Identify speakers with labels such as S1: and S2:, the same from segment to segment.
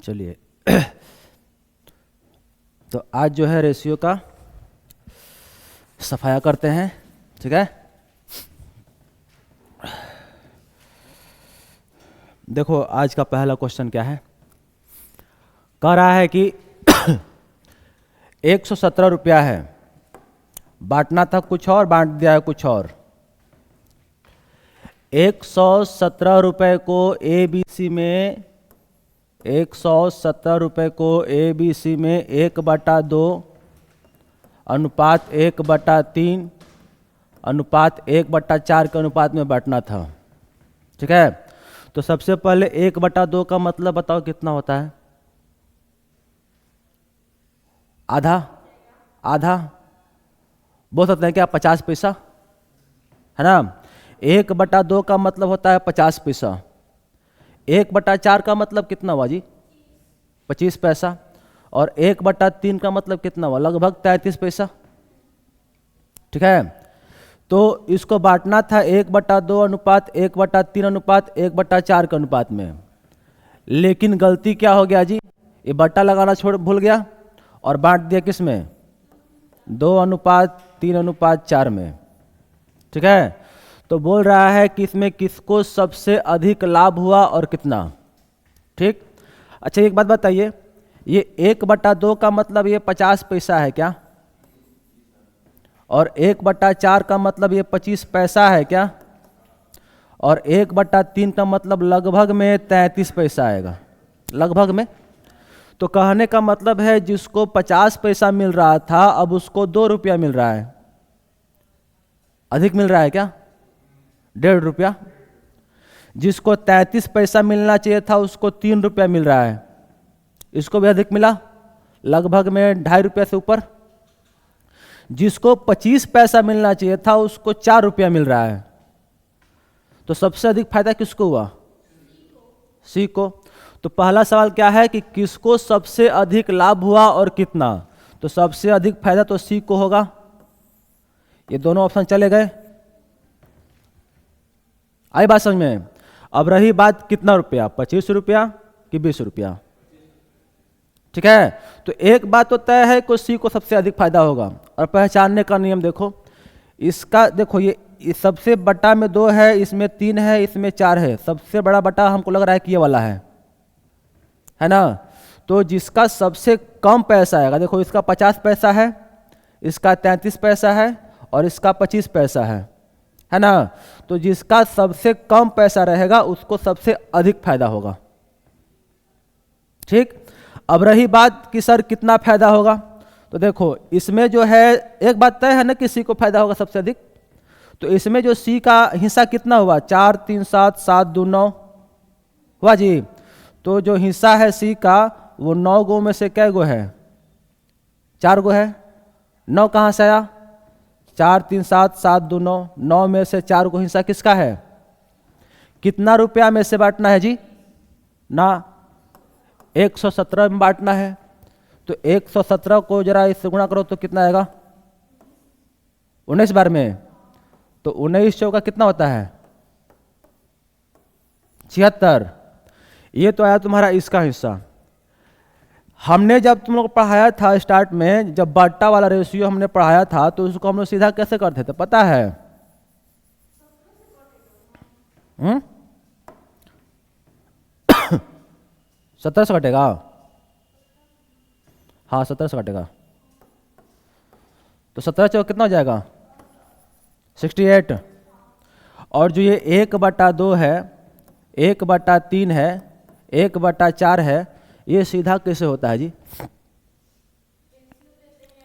S1: चलिए तो आज जो है रेशियो का सफाया करते हैं, ठीक है। देखो आज का पहला क्वेश्चन क्या है, कह रहा है कि 117 रुपया है, बांटना था कुछ और, बांट दिया है कुछ और। 117 रुपये को ABC में 117 रुपये को ABC में 1/2 अनुपात 1/3 अनुपात 1/4 के अनुपात में बांटना था, ठीक है। तो सबसे पहले 1/2 का मतलब बताओ कितना होता है? आधा। आधा बोल सकते हैं क्या? 50 पैसा, है ना। 1/2 का मतलब होता है 50 पैसा। 1/4 का मतलब कितना हुआ जी? 25 पैसा। और 1/3 का मतलब कितना हुआ? लगभग 33 पैसा, ठीक है। तो इसको बांटना था 1/2 अनुपात 1/3 अनुपात 1/4 के अनुपात में, लेकिन गलती क्या हो गया जी? ये बट्टा लगाना भूल गया और बांट दिया किस में? 2:3:4 में, ठीक है। तो बोल रहा है कि इसमें किसको सबसे अधिक लाभ हुआ और कितना, ठीक। अच्छा एक बात बताइए, ये 1/2 का मतलब ये 50 पैसा है क्या? और 1/4 का मतलब ये 25 पैसा है क्या? और 1/3 का मतलब लगभग में 33 पैसा आएगा, लगभग में। तो कहने का मतलब है जिसको 50 पैसा मिल रहा था अब उसको 2 रुपया मिल रहा है, अधिक मिल रहा है क्या? 1.5 रुपया। जिसको 33 पैसा मिलना चाहिए था उसको 3 रुपया मिल रहा है, इसको भी अधिक मिला, लगभग में 2.5 रुपया से ऊपर। जिसको 25 पैसा मिलना चाहिए था उसको 4 रुपया मिल रहा है। तो सबसे अधिक फायदा किसको हुआ? सी को। तो पहला सवाल क्या है कि किसको सबसे अधिक लाभ हुआ और कितना? तो सबसे अधिक फायदा तो सी को होगा। ये दोनों ऑप्शन चले गए, आई बात समझ में। अब रही बात कितना रुपया, 25 रुपया कि 20 रुपया, ठीक है। तो एक बात तो तय है कि सी को सबसे अधिक फायदा होगा। और पहचानने का नियम देखो, इसका देखो ये सबसे बटा में 2 है, इसमें 3 है, इसमें 4 है। सबसे बड़ा बटा हमको लग रहा है कि ये वाला है ना। तो जिसका सबसे कम पैसा आएगा, देखो इसका 50 पैसा है, इसका 33 पैसा है और इसका 25 पैसा है ना। तो जिसका सबसे कम पैसा रहेगा उसको सबसे अधिक फायदा होगा, ठीक। अब रही बात कि सर कितना फायदा होगा, तो देखो इसमें जो है एक बात तय है ना कि सी को फायदा होगा सबसे अधिक। तो इसमें जो सी का हिस्सा कितना हुआ? 4 3 7 7 2 9 हुआ जी। तो जो हिस्सा है सी का वो 9 गो में से कै गो है? 4 गो है। 9 कहाँ से आया? 4 3 7 7 2 9, 9 में से 4 गो हिस्सा किसका है? कितना रुपया में से बांटना है जी? ना 117 में बांटना है। तो 117 को जरा इससे गुणा करो तो कितना आएगा? 19 बार में। तो 19 चौका कितना होता है? 76। ये तो आया तुम्हारा इसका हिस्सा। हमने जब तुम लोग पढ़ाया था स्टार्ट में, जब बट्टा वाला रेशियो हमने पढ़ाया था तो उसको हम लोग सीधा कैसे करते थे पता है? 17 से कटेगा, हाँ 17 से कटेगा। तो 17 चौक कितना हो जाएगा? 68। और जो ये 1/2 है, 1/3 है, 1/4 है, ये सीधा कैसे होता है जी?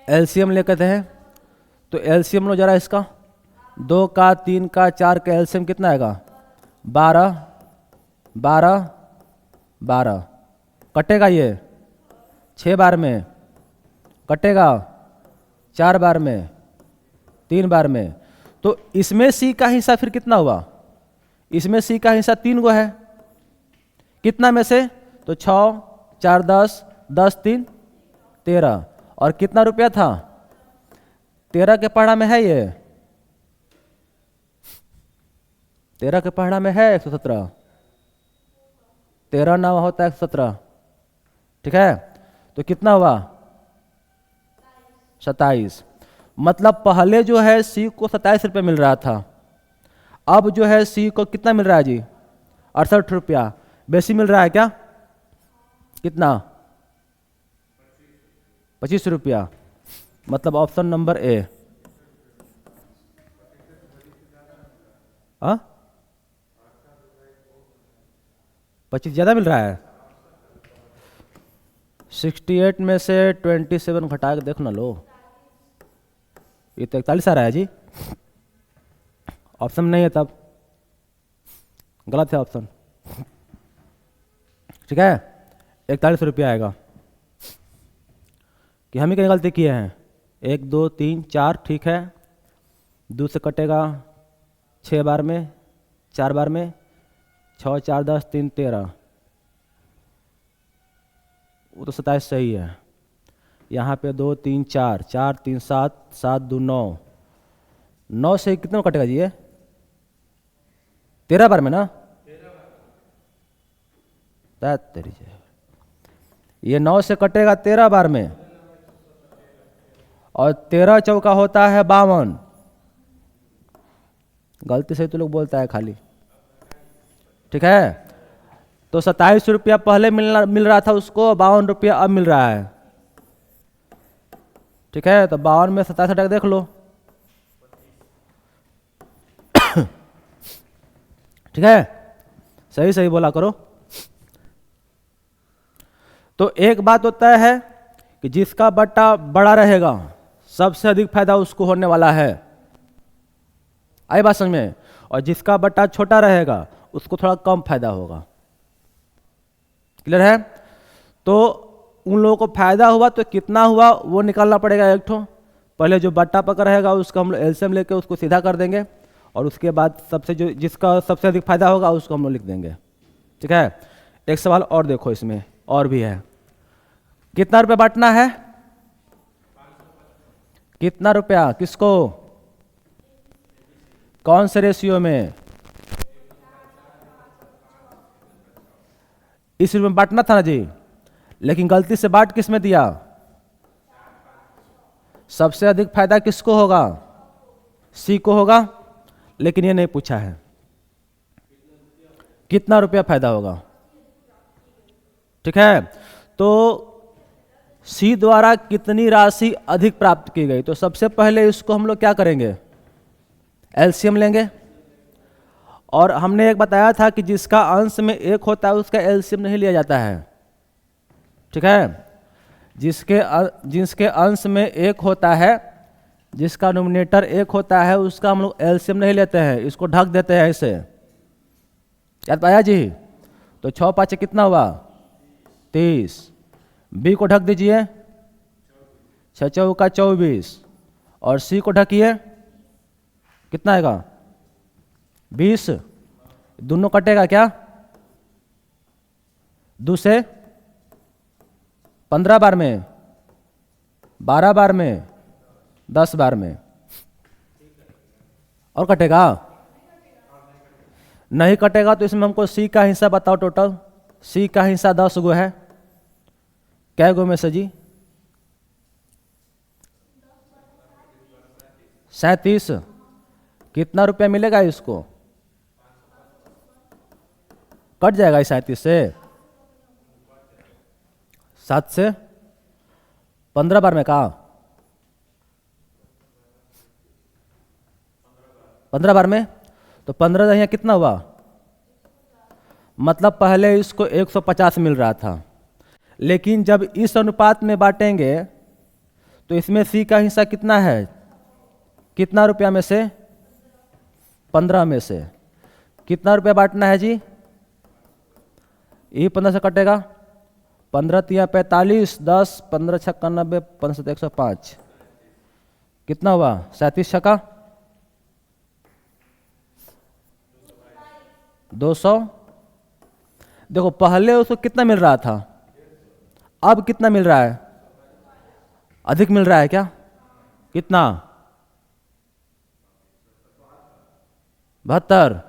S1: एलसीएम लेते हैं। तो एलसीएम लो जरा इसका, 2 का 3 का 4 का एलसीएम कितना आएगा? 12 12 12। कटेगा ये 6 बार में, कटेगा 4 बार में, 3 बार में। तो इसमें सी का हिस्सा फिर कितना हुआ? इसमें सी का हिस्सा 3 गो है, कितना में से? तो 6 4 10 10 3 13। और कितना रुपया था? 13 के पहाड़ा में है ये, 13 के पहाड़ा में है 117। 13 9 होता है 117, ठीक है, तो कितना हुआ 27। मतलब पहले जो है सी को 27 रुपये मिल रहा था, अब जो है सी को कितना मिल रहा है जी 68 रुपया। बेसी मिल रहा है क्या, कितना 25 रुपया। मतलब ऑप्शन नंबर ए। हाँ 25 ज़्यादा मिल रहा है। 68 में से 27 घटा के देख ना लो, ये तो 41 आ रहा है जी। ऑप्शन नहीं है तब गलत है ऑप्शन। ठीक है 41 रुपया आएगा। कि हम ही कहीं गलती किए हैं, 1 2 3 4 ठीक है, 2 से कटेगा 6 बार में, 4 बार में, 6 4 10 3 13, वो तो 27 सही है। यहाँ पे 2 3 4 4 3 7 7 2 9, 9 से कितना कटेगा जी, ये 13 बार में ना, तेरी ये 9 से कटेगा 13 बार में, और 13 चौका होता है 52। गलती से तो लोग बोलता है खाली। ठीक है, तो 27 रुपया पहले मिल रहा था उसको, 52 रुपया अब मिल रहा है। ठीक है, तो 52 में 27 हटा के देख लो। ठीक है, सही सही बोला करो। तो एक बात होता है कि जिसका बट्टा बड़ा रहेगा सबसे अधिक फायदा उसको होने वाला है, आई बात समझ में, और जिसका बट्टा छोटा रहेगा उसको थोड़ा कम फायदा होगा। क्लियर है। तो उन लोगों को फायदा हुआ तो कितना हुआ वो निकालना पड़ेगा एक ठो। पहले जो बट्टा पकड़ रहेगा उसका हम लोग एलसीएम लेके उसको सीधा कर देंगे, और उसके बाद सबसे जो जिसका सबसे अधिक फायदा होगा उसको हम लोग लिख देंगे। ठीक है, एक सवाल और देखो, इसमें और भी है। कितना रुपया बांटना है, कितना रुपया, किसको, कौन से रेशियो में, इस रूप में बांटना था ना जी, लेकिन गलती से बांट किस में दिया, सबसे अधिक फायदा किसको होगा, सी को होगा, लेकिन ये नहीं पूछा है कितना रुपया फायदा होगा। ठीक है, तो सी द्वारा कितनी राशि अधिक प्राप्त की गई, तो सबसे पहले इसको हम लोग क्या करेंगे, एलसीएम लेंगे। और हमने एक बताया था कि जिसका अंश में 1 होता है उसका एलसीएम नहीं लिया जाता है। ठीक है, जिसके अंश में 1 होता है, जिसका नोमिनेटर 1 होता है, उसका हम लोग एलसीएम नहीं लेते हैं, इसको ढक देते हैं ऐसे। याद पाया जी। तो 6 5 कितना हुआ 30, बी को ढक दीजिए 6 चौका 24, और सी को ढकिए कितना आएगा 20। दोनों कटेगा क्या, 2 से 15 बार में, 12 बार में, 10 बार में, और कटेगा नहीं कटेगा। तो इसमें हमको सी का हिस्सा बताओ, टोटल सी का हिस्सा 10 गो है, कै गो में से जी 37। कितना रुपया मिलेगा इसको, कट जाएगा इस 37 से, 7 से 15 बार में कहा 15 बार में, तो 15 यहाँ कितना हुआ, मतलब पहले इसको 150 मिल रहा था, लेकिन जब इस अनुपात में बांटेंगे तो इसमें सी का हिस्सा कितना है, कितना रुपया में से, 15 में से कितना रुपया बांटना है जी, ये 15 से कटेगा, 15 तिया 45, 10 15 छक्का 90, 15 7 105, कितना हुआ 37 छक्का 200। देखो पहले उसको कितना मिल रहा था, अब कितना मिल रहा है, अधिक मिल रहा है क्या, कितना 72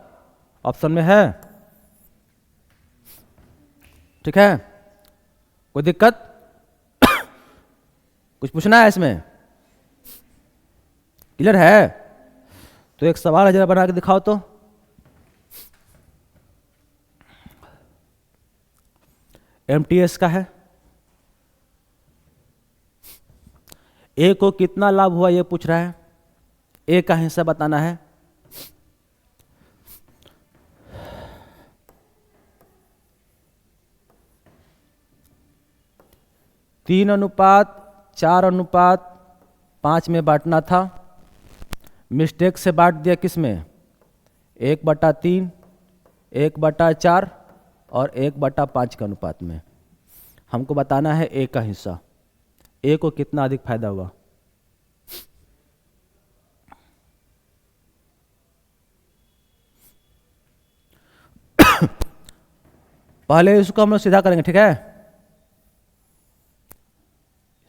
S1: ऑप्शन में है। ठीक है, कोई दिक्कत? कुछ पूछना है इसमें? क्लियर है? तो एक सवाल है, जरा बना के दिखाओ तो। एमटीएस का है। ए को कितना लाभ हुआ ये पूछ रहा है। ए का हिस्सा बताना है। तीन अनुपात 4:5 में बांटना था, मिस्टेक से बांट दिया किस में? 1/3, 1/4 और 1/5 के अनुपात में। हमको बताना है ए का हिस्सा। ए को कितना अधिक फायदा हुआ? पहले इसको हम लोग सीधा करेंगे, ठीक है?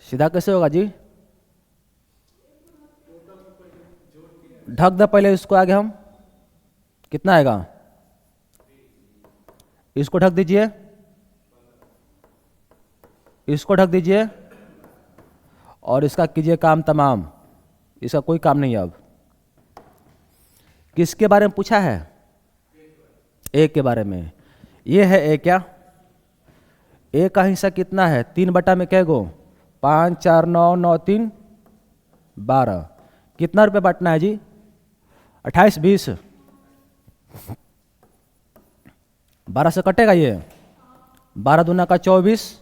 S1: सीधा कैसे होगा जी? ढक दे पहले इसको, आगे हम कितना आएगा? इसको ढक दीजिए, इसको ढक दीजिए और इसका कीजिए काम तमाम। इसका कोई काम नहीं है। अब किसके बारे में पूछा है? ए के बारे में। ये है ए क्या? ए का हिस्सा कितना है? 3 में कै गो? 5, 4, 9, 9, 3, 12। कितना रुपये बांटना है जी? 28, 20। 12 से कटेगा ये? 12 दूना का 24।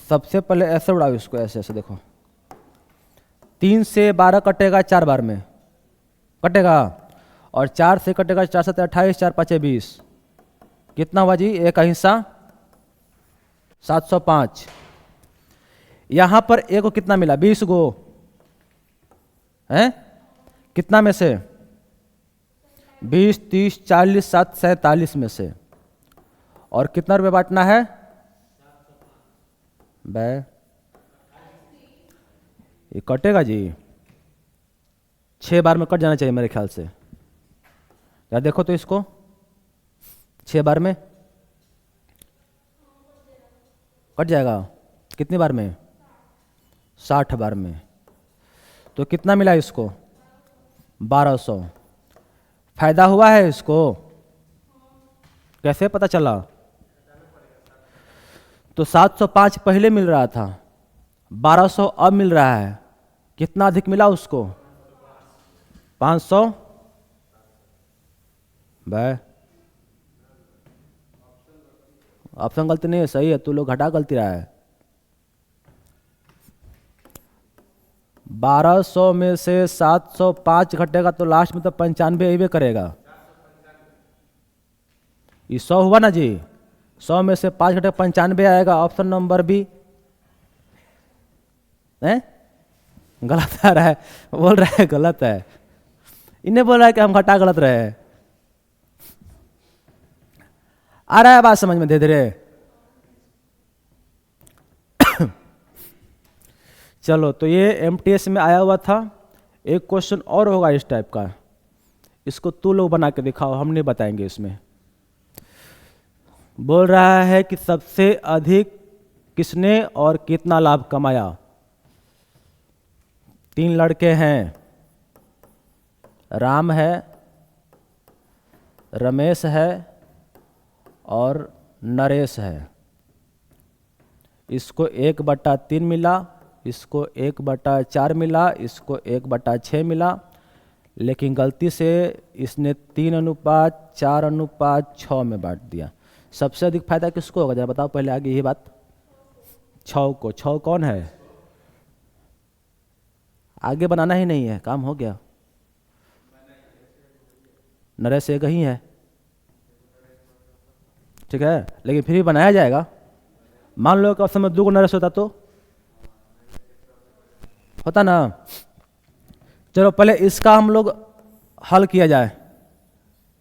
S1: सबसे पहले ऐसे उड़ाओ इसको, ऐसे ऐसे देखो। 3 से 12 कटेगा 4 बार में कटेगा, और 4 से कटेगा 4 7 28, 4 5 20। कितना हुआ जी? ए का हिस्सा 705। यहां पर ए को कितना मिला? 20 गो है। कितना में से? 20, 30, 40, 7, 47 में से। और कितना रुपये बांटना है? बे ये कटेगा जी? 6 बार में कट जाना चाहिए मेरे ख्याल से। यार देखो तो इसको, 6 बार में कट जाएगा। कितनी बार में? 60 बार में। तो कितना मिला इसको? 1200। फायदा हुआ है इसको? कैसे पता चला? तो 705 पहले मिल रहा था, 1200 अब मिल रहा है। कितना अधिक मिला उसको? 500। भाई ऑप्शन गलती नहीं है, सही है। तू लोग घटा गलती रहा है। 1200 में से 705 घटेगा तो लास्ट में तो 95 ही करेगा। ये 100 हुआ ना जी? 100 में से 5 घटे 95 आएगा। ऑप्शन नंबर बी है। गलत आ रहा है, बोल रहा है गलत है। इन्हें बोल रहा है कि हम घटा गलत रहे हैं। आ रहा है बात समझ में? धीरे धीरे चलो, तो ये एमटीएस में आया हुआ था। एक क्वेश्चन और होगा इस टाइप का, इसको तू लोग बना के दिखाओ, हम नहीं बताएंगे। इसमें बोल रहा है कि सबसे अधिक किसने और कितना लाभ कमाया। 3 लड़के हैं, राम है, रमेश है और नरेश है। इसको 1/3 मिला, इसको 1/4 मिला, इसको 1/6 मिला, लेकिन गलती से इसने 3:4:6 में बांट दिया। सबसे अधिक फायदा किसको होगा जरा बताओ पहले आगे ये बात। 6 को। 6 कौन है? आगे बनाना ही नहीं है, काम हो गया। नरेश एक ही है, ठीक है, लेकिन फिर भी बनाया जाएगा। मान लो कि समय 2 नरेश होता तो होता ना। चलो पहले इसका हम लोग हल किया जाए।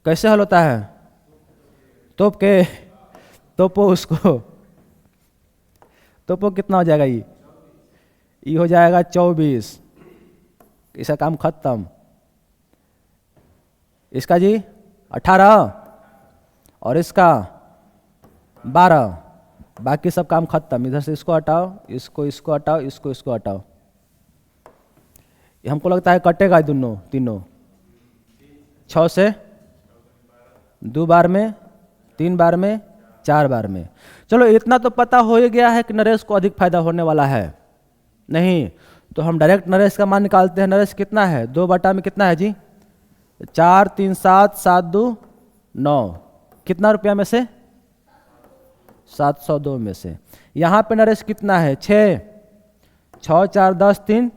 S1: कैसे हल होता है? तोपो उसको। तोपो कितना हो जाएगा? ये हो जाएगा 24। इसका काम खत्म। इसका जी 18। और इसका 12, बाकी सब काम खत्म। इधर से इसको हटाओ, इसको हटाओ, इसको हटाओ। हमको लगता है कटेगा दोनों तीनों। 6 से 2 बार में, 3 बार में, 4 बार में। चलो इतना तो पता हो ही गया है कि नरेश को अधिक फायदा होने वाला है। नहीं तो हम डायरेक्ट नरेश का मान निकालते हैं। नरेश कितना है? 2 बटा में कितना है जी? 4 3 7 7 2 9। कितना रुपया में से? 702 में से। यहां पे नरेश कितना है? 6 6 4 10 3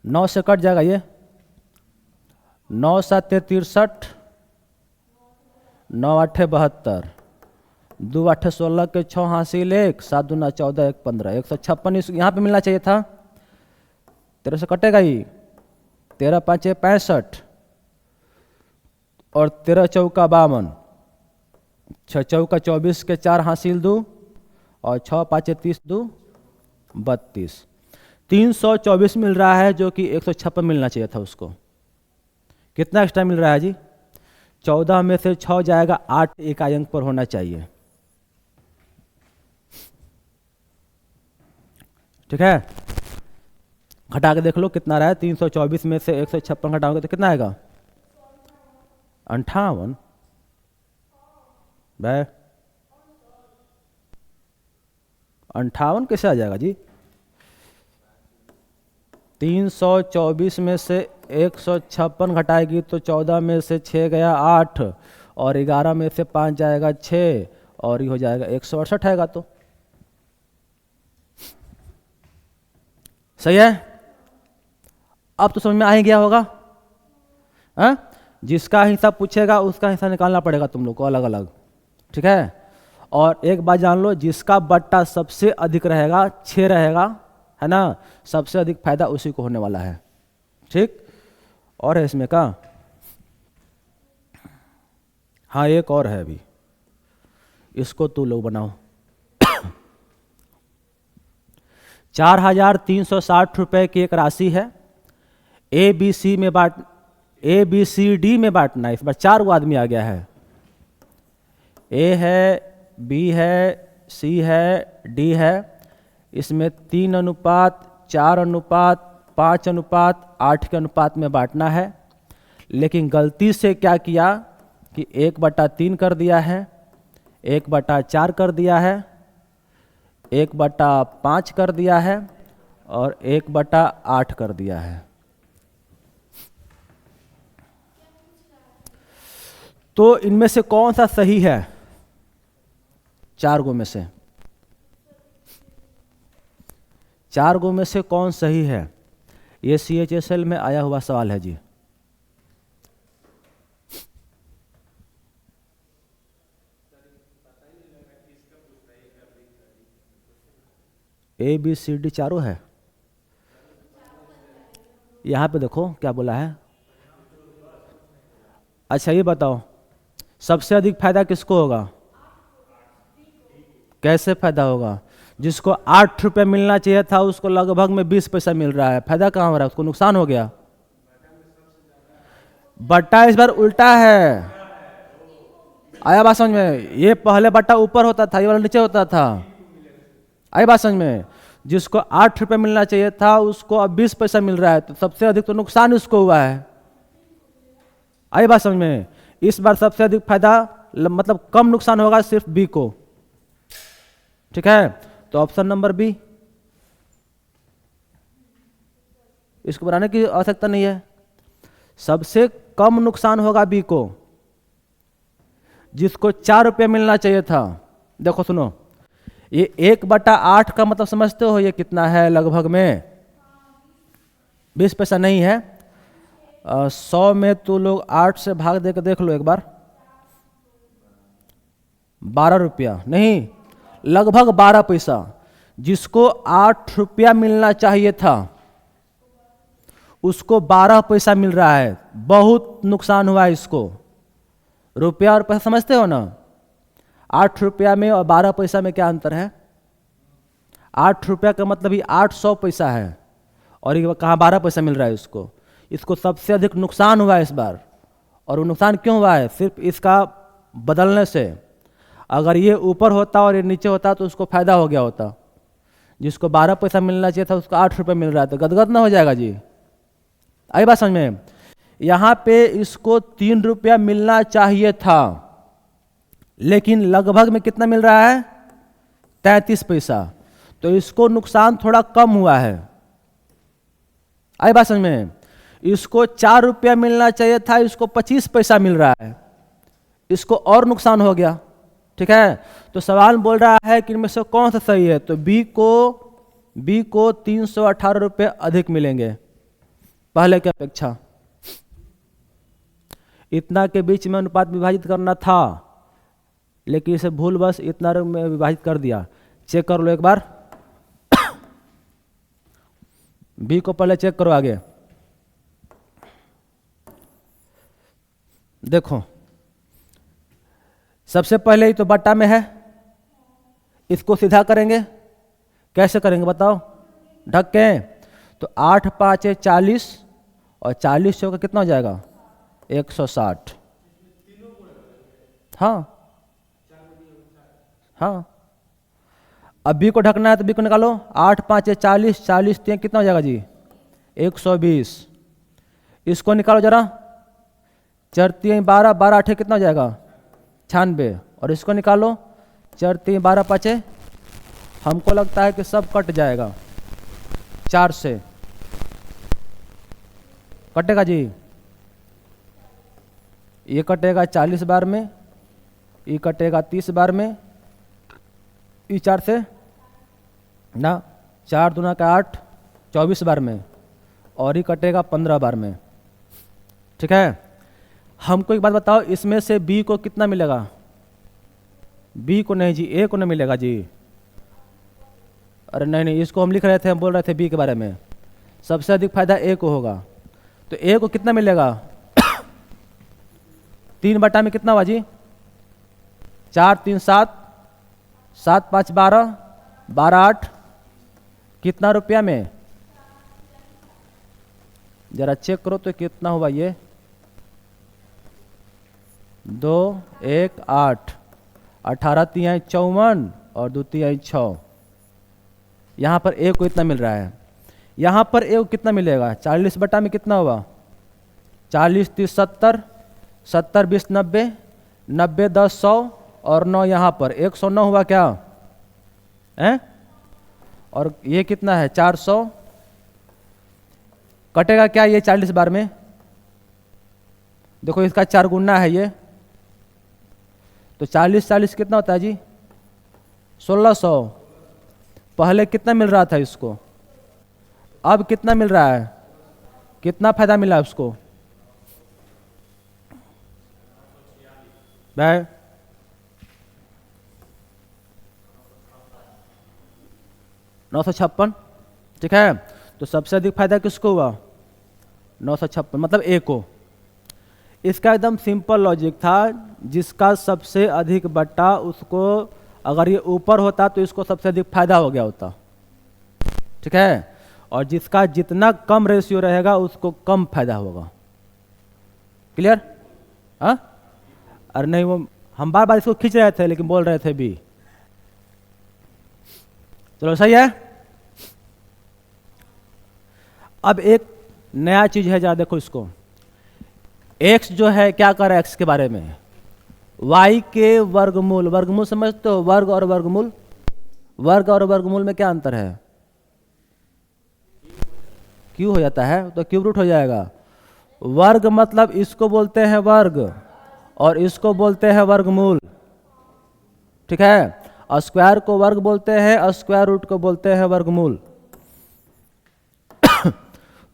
S1: 9 से कट जाएगा ये। 9 7 63, 9 8 72, 2 8 16 के 6 हासिल 1, 7 दूना 14 1 15, 156 यहाँ पे मिलना चाहिए था। 13 से कटेगा ही। 13 5 65 और 13 चौका 52, 6 चौका 24 के 4 हासिल 2 और 6 5 30 2 32। 324 मिल रहा है, जो कि 156 मिलना चाहिए था उसको। कितना एक्स्ट्रा मिल रहा है जी? 14 में से 6 जाएगा, 8 इकाई अंक पर होना चाहिए। ठीक है, घटा के देख लो कितना रहा है। 324 में से 156 घटाओगे तो कितना आएगा? 58। भाई 58 कैसे आ जाएगा जी? 324 में से 156 घटाएगी तो 14 में से 6 गया 8 और 11 में से 5 जाएगा 6 और ये हो जाएगा 168 आएगा। तो सही है। अब तो समझ में आ ही गया होगा। जिसका हिस्सा पूछेगा उसका हिस्सा निकालना पड़ेगा तुम लोग को अलग अलग। ठीक है, और एक बात जान लो, जिसका बट्टा सबसे अधिक रहेगा 6 रहेगा, है ना, सबसे अधिक फायदा उसी को होने वाला है। ठीक, और है इसमें का? हाँ एक और है अभी, इसको तू लोग बनाओ। 4360 रुपए की एक राशि है। ए बी सी डी में बांटना है। इस बार 4 गो आदमी आ गया है। ए है, बी है, सी है, डी है। इसमें 3:4:5:8 के अनुपात में बांटना है। लेकिन गलती से क्या किया कि 1/3 कर दिया है, 1/4 कर दिया है, 1/5 कर दिया है और 1/8 कर दिया है। तो इनमें से कौन सा सही है? 4 गो में से 4 गो में से कौन सही है? ये CHSL में आया हुआ सवाल है जी। A B C D चारों है। यहां पे देखो क्या बोला है। अच्छा ये बताओ, सबसे अधिक फायदा किसको होगा? कैसे फायदा होगा? जिसको 8 रुपये मिलना चाहिए था उसको लगभग में 20 पैसा मिल रहा है। फायदा कहाँ हो रहा है? उसको नुकसान हो गया। बट्टा इस बार उल्टा है। आया बात समझ में? ये पहले बट्टा ऊपर होता था, ये वाला नीचे होता था। आया बात समझ में? जिसको 8 रुपये मिलना चाहिए था उसको अब 20 पैसा मिल रहा है, तो सबसे अधिक तो नुकसान उसको हुआ है। आई बात समझ में? इस बार सबसे अधिक फायदा मतलब कम नुकसान होगा सिर्फ बी को। ठीक है, तो ऑप्शन नंबर बी, इसको बनाने की आवश्यकता नहीं है। सबसे कम नुकसान होगा बी को, जिसको 4 रुपये मिलना चाहिए था। देखो सुनो, ये 1/8 का मतलब समझते हो ये कितना है? लगभग में 20 पैसा नहीं है। 100 में तो लोग 8 से भाग देकर देख लो एक बार। 12 रुपया नहीं, लगभग 12 पैसा। जिसको 8 रुपया मिलना चाहिए था उसको 12 पैसा मिल रहा है। बहुत नुकसान हुआ है इसको। रुपया और पैसा समझते हो ना? 8 रुपया में और 12 पैसा में क्या अंतर है? 8 रुपया का मतलब ही 800 पैसा है और ये कहाँ 12 पैसा मिल रहा है इसको। इसको सबसे अधिक नुकसान हुआ है इस बार। और वो नुकसान क्यों हुआ है? सिर्फ इसका बदलने से। अगर ये ऊपर होता और ये नीचे होता तो उसको फायदा हो गया होता। जिसको 12 पैसा मिलना चाहिए था उसको 8 रुपये मिल रहा था, गदगद ना हो जाएगा जी? आई बात समझ में? यहाँ पे इसको 3 रुपया मिलना चाहिए था, लेकिन लगभग में कितना मिल रहा है? 33 पैसा। तो इसको नुकसान थोड़ा कम हुआ है। आई बात समझ में? इसको 4 रुपया मिलना चाहिए था, इसको 25 पैसा मिल रहा है, इसको और नुकसान हो गया। ठीक है, तो सवाल बोल रहा है कि इनमें से कौन सा सही है? तो बी को 318 रुपये अधिक मिलेंगे पहले की अपेक्षा। इतना के बीच में अनुपात विभाजित करना था, लेकिन इसे भूलवश इतना में विभाजित कर दिया। चेक कर लो एक बार। बी को पहले चेक करो आगे। देखो, सबसे पहले ही तो बट्टा में है, इसको सीधा करेंगे। कैसे करेंगे बताओ? ढक के। तो 8 5 40 और 40 का कितना हो जाएगा? 160। हाँ हाँ, अब बी को ढकना है तो बी को निकालो। 8 5 40, 40 3 कितना हो जाएगा जी? 120। इसको निकालो जरा। 4 3 12, 12 8 कितना हो जाएगा? 96। और इसको निकालो। 4 3 12 5, हमको लगता है कि सब कट जाएगा 4 से। कटेगा जी? ये कटेगा 40 बार में, ये कटेगा 30 बार में, ये 4 से ना 4 दूना का 8, 24 बार में, और ये कटेगा 15 बार में। ठीक है, हमको एक बात बताओ, इसमें से बी को कितना मिलेगा? बी को नहीं जी, ए को नहीं मिलेगा जी। अरे नहीं नहीं, इसको हम लिख रहे थे, हम बोल रहे थे बी के बारे में। सबसे अधिक फायदा ए को होगा। तो ए को कितना मिलेगा? 3 बटा में कितना हुआ जी? 4 3 7, 7 5 12, 12 8, कितना रुपया में? जरा चेक करो तो कितना हुआ ये? 2 1 8, 18 3 54 और 2 3 6। यहाँ पर ए को इतना मिल रहा है। यहाँ पर ए को कितना मिलेगा? 40 बटा में कितना हुआ? 40 30 70, 70 20 90, 90 10 100 और 9 यहाँ पर 109 हुआ क्या है? और ये कितना है? 400। कटेगा क्या ये 40 बार में? देखो इसका 4 गुना है ये, तो 40 40 कितना होता है जी? 1600। पहले कितना मिल रहा था इसको, अब कितना मिल रहा है? कितना फायदा मिला उसको भाई? 956। ठीक है, तो सबसे अधिक फायदा किसको हुआ? 956, मतलब ए को। इसका एकदम सिंपल लॉजिक था, जिसका सबसे अधिक बट्टा उसको, अगर ये ऊपर होता तो इसको सबसे अधिक फायदा हो गया होता। ठीक है, और जिसका जितना कम रेशियो रहेगा उसको कम फायदा होगा। क्लियर? हाँ, अरे नहीं, वो हम बार बार इसको खींच रहे थे लेकिन बोल रहे थे बी। चलो सही है। अब एक नया चीज है, जरा देखो इसको। x जो है क्या कर रहा है? x के बारे में y के वर्गमूल। वर्गमूल समझते हो? वर्ग और वर्गमूल। वर्ग और वर्गमूल में क्या अंतर है? क्यों हो जाता है तो क्यूब रूट हो जाएगा। वर्ग मतलब इसको बोलते हैं वर्ग और इसको बोलते हैं वर्गमूल। ठीक है, स्क्वायर को वर्ग बोलते हैं, स्क्वायर रूट को बोलते हैं वर्गमूल।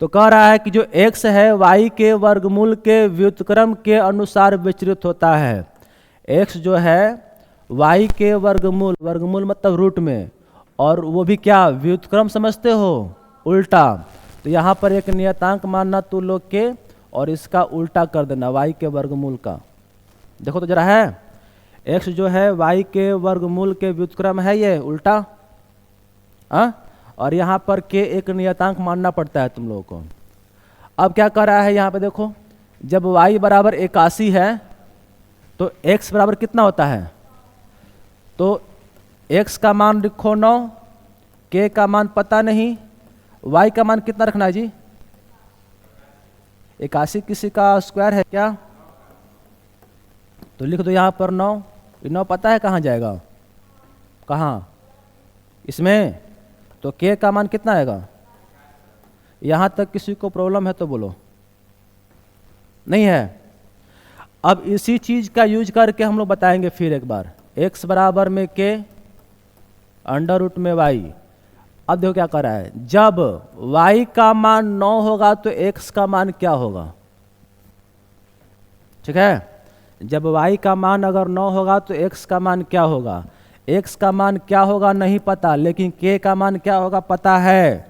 S1: तो कह रहा है कि जो x है y के वर्गमूल के व्युत्क्रम के अनुसार विचलित होता है। x जो है y के वर्गमूल, वर्गमूल मतलब रूट में, और वो भी क्या? व्युत्क्रम समझते हो? उल्टा। तो यहाँ पर एक नियतांक मानना तू लोग के, और इसका उल्टा कर देना y के वर्गमूल का। देखो तो जरा है, x जो है y के वर्गमूल के व्युत्क्रम है, ये उल्टा। हाँ, और यहाँ पर के एक नियतांक मानना पड़ता है तुम लोगों को। अब क्या कर रहा है यहाँ पे देखो, जब y बराबर 81 है तो x बराबर कितना होता है? तो x का मान लिखो 9, k का मान पता नहीं, y का मान कितना रखना है जी? 81 किसी का स्क्वायर है क्या? तो लिख दो यहाँ पर 9। 9 पता है कहाँ जाएगा? कहाँ? इसमें। तो k का मान कितना आएगा? यहाँ तक किसी को प्रॉब्लम है तो बोलो। नहीं है? अब इसी चीज का यूज करके हम लोग बताएंगे फिर एक बार। x बराबर में k अंडर रूट में y। अब देखो क्या कर रहा है, जब y का मान 9 होगा तो x का मान क्या होगा? ठीक है, जब y का मान अगर 9 होगा तो x का मान क्या होगा? x का मान क्या होगा नहीं पता, लेकिन k का मान क्या होगा पता है,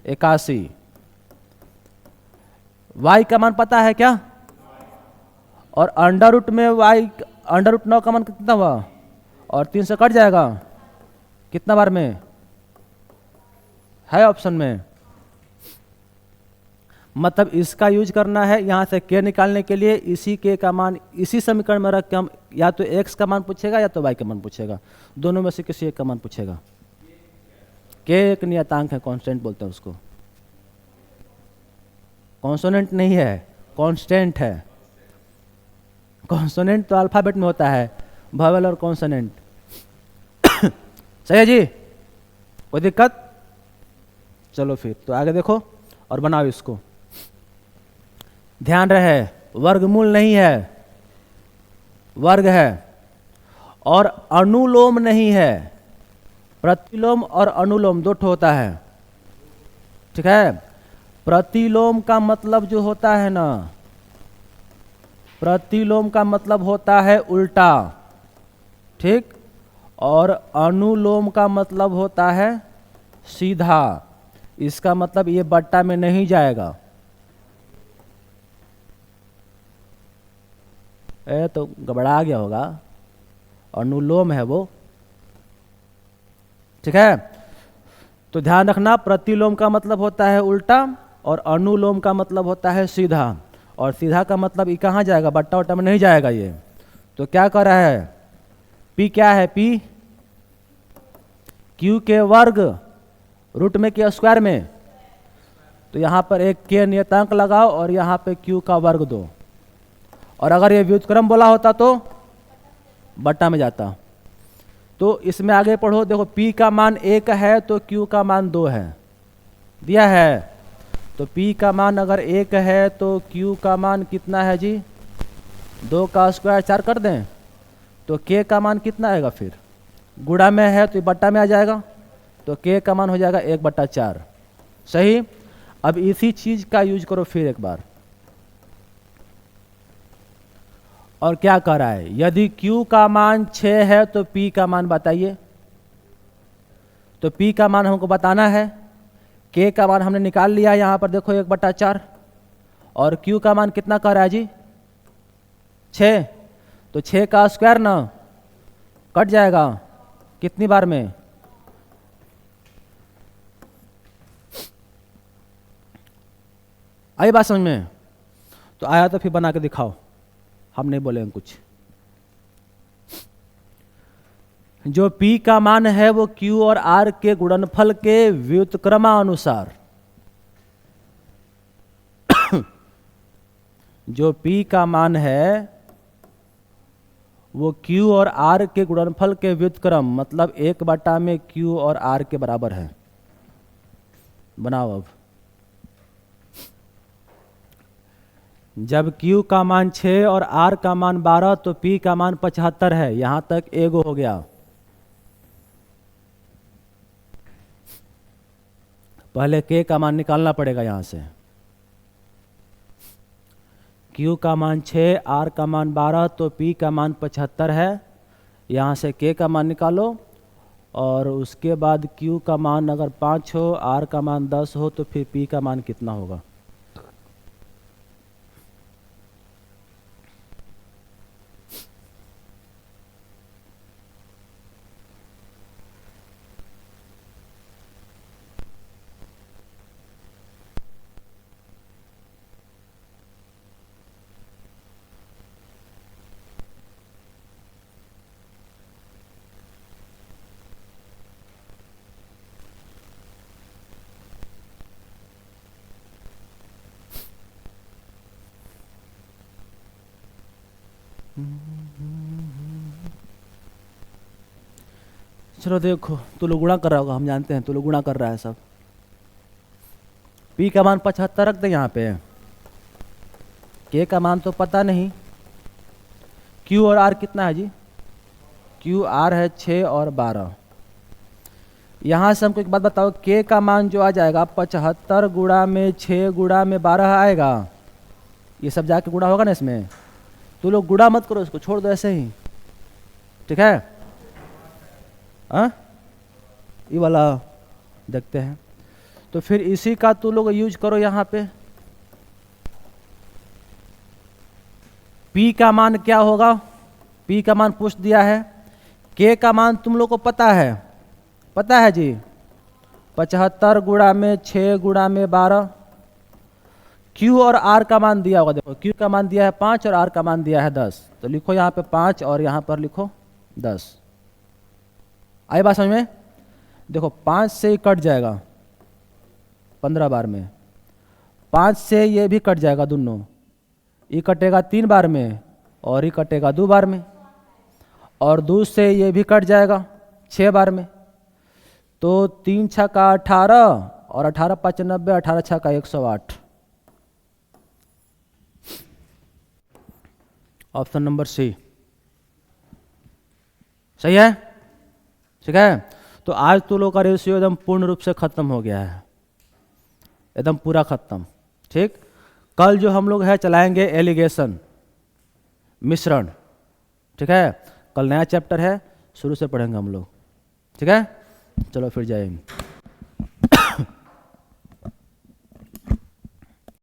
S1: 81। y का मान पता है क्या? और अंडर रूट में y, अंडर रूट 9 का मान कितना हुआ? और 3 से कट जाएगा, कितना बार में है ऑप्शन में? मतलब इसका यूज करना है यहाँ से k निकालने के लिए। इसी k का मान इसी समीकरण में रख के हम या तो x का मान पूछेगा या तो y का मान पूछेगा, दोनों में से किसी एक का मान पूछेगा। k एक नियतांक है, कांस्टेंट बोलते हैं उसको। कॉन्सोनेंट नहीं है, कांस्टेंट है। कॉन्सोनेंट तो अल्फाबेट में होता है, वोवेल और कॉन्सोनेंट। सही है जी, कोई दिक्कत? चलो फिर तो आगे देखो और बनाओ इसको। ध्यान रहे वर्गमूल नहीं है, वर्ग है। और अनुलोम नहीं है, प्रतिलोम और अनुलोम दो ठो होता है। ठीक है, प्रतिलोम का मतलब जो होता है ना, प्रतिलोम का मतलब होता है उल्टा, ठीक। और अनुलोम का मतलब होता है सीधा। इसका मतलब ये बट्टा में नहीं जाएगा। तो गड़बड़ा गया होगा, अनुलोम है वो, ठीक है। तो ध्यान रखना, प्रतिलोम का मतलब होता है उल्टा और अनुलोम का मतलब होता है सीधा। और सीधा का मतलब ये कहाँ जाएगा, बट्टा वट्टा में नहीं जाएगा ये। तो क्या कर रहा है, पी क्या है, पी क्यू के वर्ग रूट में के स्क्वायर में। तो यहाँ पर एक के नियतांक लगाओ और यहाँ पे क्यू का वर्ग दो। और अगर ये व्युत्क्रम बोला होता तो बट्टा में जाता। तो इसमें आगे पढ़ो, देखो p का मान 1 है तो q का मान 2 है, दिया है। तो p का मान अगर 1 है तो q का मान कितना है जी, 2 का स्क्वायर 4 कर दें तो k का मान कितना आएगा, फिर गुणा में है तो बट्टा में आ जाएगा। तो k का मान हो जाएगा 1/4। सही। अब इसी चीज का यूज करो फिर एक बार। और क्या कर रहा है, यदि q का मान 6 है तो p का मान बताइए। तो p का मान हमको बताना है, k का मान हमने निकाल लिया यहाँ पर, देखो 1/4। और q का मान कितना कर रहा है जी, 6। तो 6 का स्क्वायर ना कट जाएगा कितनी बार में, आई बात समझ में? तो आया तो फिर बना के दिखाओ, हम नहीं बोलेंगे कुछ। जो p का मान है वो q और r के गुणनफल के व्युत्क्रमानुसार, जो p का मान है वो q और r के गुणनफल के व्युत्क्रम, मतलब 1 में q और r के बराबर है। बनाओ अब। जब q का मान 6 और r का मान 12 तो p का मान 75 है। यहां तक एगो हो गया। पहले k का मान निकालना पड़ेगा यहां से। q का मान 6, r का मान 12 तो p का मान 75 है। यहां से k का मान निकालो और उसके बाद q का मान अगर 5 हो, r का मान 10 हो तो फिर p का मान कितना होगा। चलो देखो, तू लोग गुणा कर रहा होगा, हम जानते हैं तू लोग गुणा कर रहा है सब। पी का मान 75 रख दे यहाँ पे, के का मान तो पता नहीं, क्यू और आर कितना है जी? क्यू आर है 6 और 12। यहाँ से हमको एक बात बताओ, के का मान जो आ जाएगा 75 गुणा में 6 गुणा में 12 आएगा, ये सब जाके गुणा होगा ना इसमें। तो लोग गुणा मत करो, इसको छोड़ दो ऐसे ही, ठीक है? ये वाला देखते हैं, तो फिर इसी का तू लोग यूज करो यहाँ पे। पी का मान क्या होगा? पी का मान पूछ दिया है। के का मान तुम लोग को पता है, पता है जी, 75 गुणा में 6 गुणा में 12। क्यू और आर का मान दिया होगा, देखो क्यू का मान दिया है 5 और आर का मान दिया है 10, तो लिखो यहाँ पे 5 और यहाँ पर लिखो 10। आई बात समझ में? देखो 5 से ही कट जाएगा 15 बार में, 5 से ये भी कट जाएगा दोनों, ये कटेगा 3 बार में और ये कटेगा 2 बार में, और 2 से ये भी कट जाएगा 6 बार में। तो 3 छक्का 18 और 18 5 90, 18 छक्का 108। ऑप्शन नंबर सी सही है, ठीक है? तो आज तो लोग का रेशियो एकदम पूर्ण रूप से खत्म हो गया है, एकदम पूरा खत्म, ठीक? कल जो हम लोग है चलाएंगे एलिगेशन, मिश्रण, ठीक है? कल नया चैप्टर है, शुरू से पढ़ेंगे हम लोग, ठीक है? चलो फिर जाएंगे।